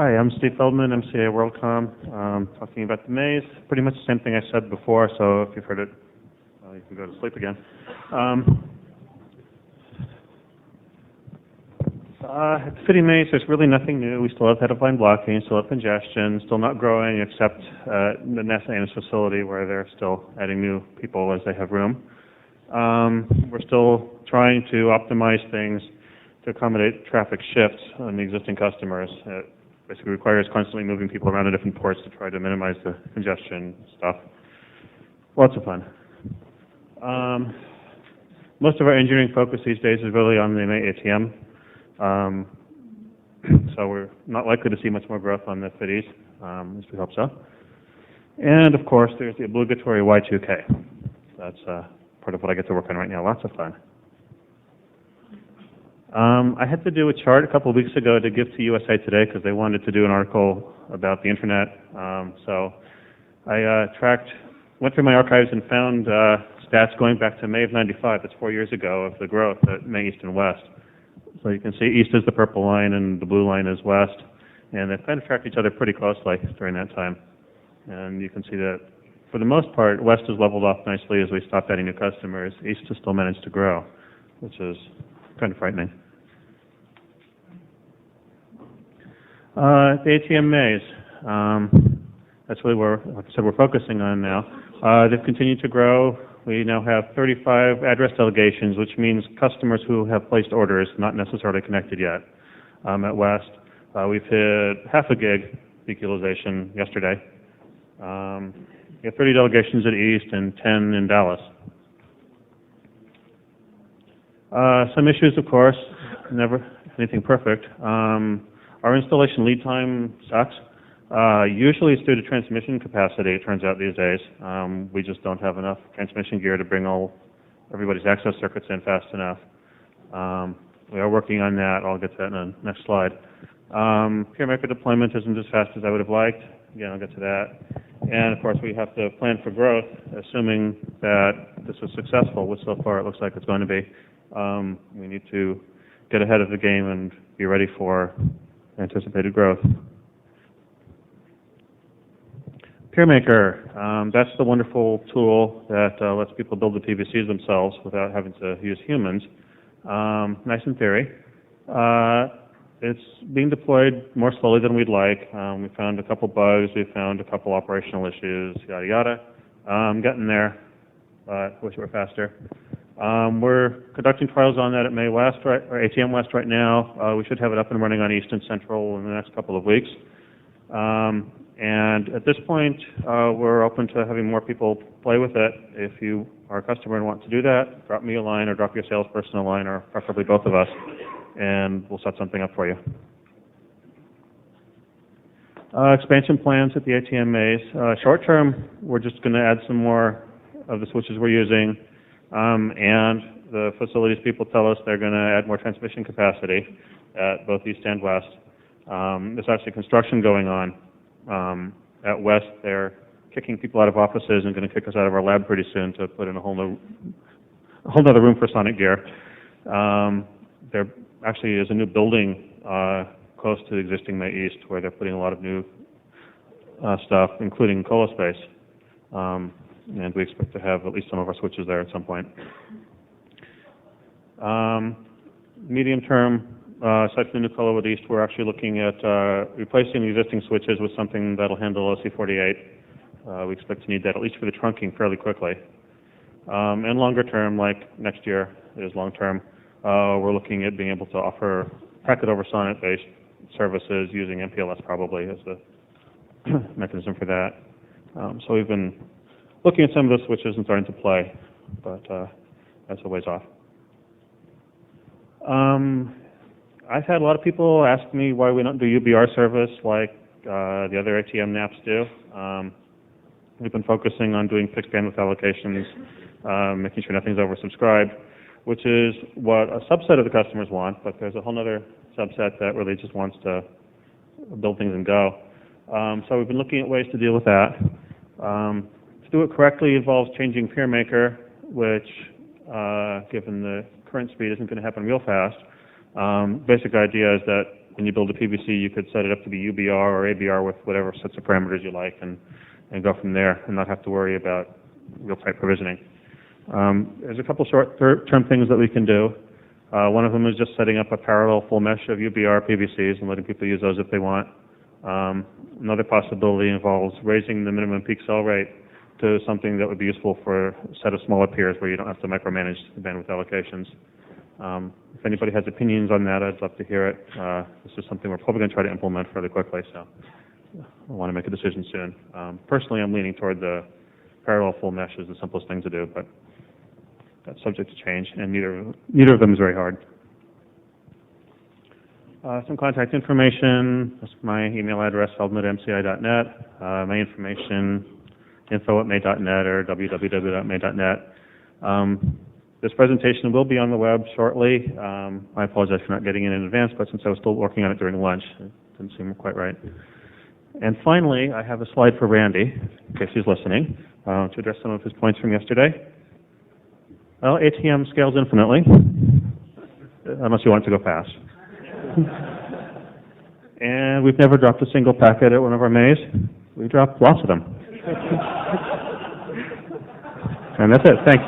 Hi, I'm Steve Feldman, MCA Worldcom, talking about the MAEs. Pretty much the same thing I said before, so if you've heard it, you can go to sleep again. At the City MAEs, there's really nothing new. We still have head-of-line blocking, still have congestion, still not growing except the NASA Ames facility where they're still adding new people as they have room. We're still trying to optimize things to accommodate traffic shifts on the existing customers. It basically requires constantly moving people around to different ports to try to minimize the congestion stuff. Lots of fun. Most of our engineering focus these days is really on the ATM. So we're not likely to see much more growth on the FIDs, at least we hope so. And of course, there's the obligatory Y2K. That's part of what I get to work on right now. Lots of fun. I had to do a chart a couple of weeks ago to give to USA Today because they wanted to do an article about the internet. So I went through my archives and found stats going back to May of '95. That's 4 years ago of the growth at May, East, and West. So you can see East is the purple line and the blue line is West. And they've kind of tracked each other pretty closely during that time. And you can see that for the most part, West has leveled off nicely as we stopped adding new customers. East has still managed to grow, which is kind of frightening. The ATM MAEs, that's really where, like I said, we're focusing on now. They've continued to grow. We now have 35 address delegations, which means customers who have placed orders, not necessarily connected yet. At West, we've hit half a gig peak utilization yesterday. We have 30 delegations at East and 10 in Dallas. Some issues, of course, never anything perfect. Our installation lead time sucks. Usually it's due to transmission capacity, it turns out these days. We just don't have enough transmission gear to bring everybody's access circuits in fast enough. We are working on that. I'll get to that in the next slide. PeerMaker deployment isn't as fast as I would have liked. Again, I'll get to that. And of course, we have to plan for growth, assuming that this is successful, which so far it looks like it's going to be. We need to get ahead of the game and be ready for anticipated growth. PeerMaker, that's the wonderful tool that lets people build the PVCs themselves without having to use humans. Nice in theory. It's being deployed more slowly than we'd like. We found a couple bugs. We found a couple operational issues, yada, yada. Getting there, but wish it were faster. We're conducting trials on that at May West, or ATM West right now. We should have it up and running on East and Central in the next couple of weeks. And at this point, we're open to having more people play with it. If you are a customer and want to do that, drop me a line or drop your salesperson a line, or preferably both of us, and we'll set something up for you. Expansion plans at the ATM MAEs. Short term, we're just going to add some more of the switches we're using, and the facilities people tell us they're going to add more transmission capacity at both East and West. There's actually construction going on. At West, they're kicking people out of offices and going to kick us out of our lab pretty soon to put in a whole other room for sonic gear. There actually is a new building close to the existing May East where they're putting a lot of new stuff, including colo space. And we expect to have at least some of our switches there at some point. Medium term, aside from the new colo with East, we're actually looking at replacing the existing switches with something that'll handle OC48. We expect to need that at least for the trunking fairly quickly. And longer term, like next year is long term, we're looking at being able to offer packet over SONET based services using MPLS probably as the mechanism for that. So we've been looking at some of the switches and starting to play, but that's a ways off. I've had a lot of people ask me why we don't do UBR service like the other ATM NAPs do. We've been focusing on doing fixed bandwidth allocations, making sure nothing's oversubscribed, which is what a subset of the customers want, but there's a whole other subset that really just wants to build things and go. So we've been looking at ways to deal with that. To do it correctly involves changing PeerMaker, which, given the current speed, isn't going to happen real fast. Basic idea is that when you build a PVC, you could set it up to be UBR or ABR with whatever sets of parameters you like and go from there and not have to worry about real-time provisioning. There's a couple short-term things that we can do. One of them is just setting up a parallel full mesh of UBR PVCs and letting people use those if they want. Another possibility involves raising the minimum peak cell rate to something that would be useful for a set of smaller peers where you don't have to micromanage the bandwidth allocations. If anybody has opinions on that, I'd love to hear it. This is something we're probably going to try to implement fairly quickly, so I want to make a decision soon. Personally, I'm leaning toward the parallel full mesh is the simplest thing to do, but that's subject to change, and neither of them is very hard. Some contact information. That's my email address, feldman@mci.net. My information, info@may.net or www.may.net. This presentation will be on the web shortly. I apologize for not getting it in advance, but since I was still working on it during lunch, it didn't seem quite right. And finally, I have a slide for Randy, in case he's listening, to address some of his points from yesterday. Well, ATM scales infinitely, unless you want it to go fast. And we've never dropped a single packet at one of our MAEs. We've dropped lots of them. And that's it. Thanks.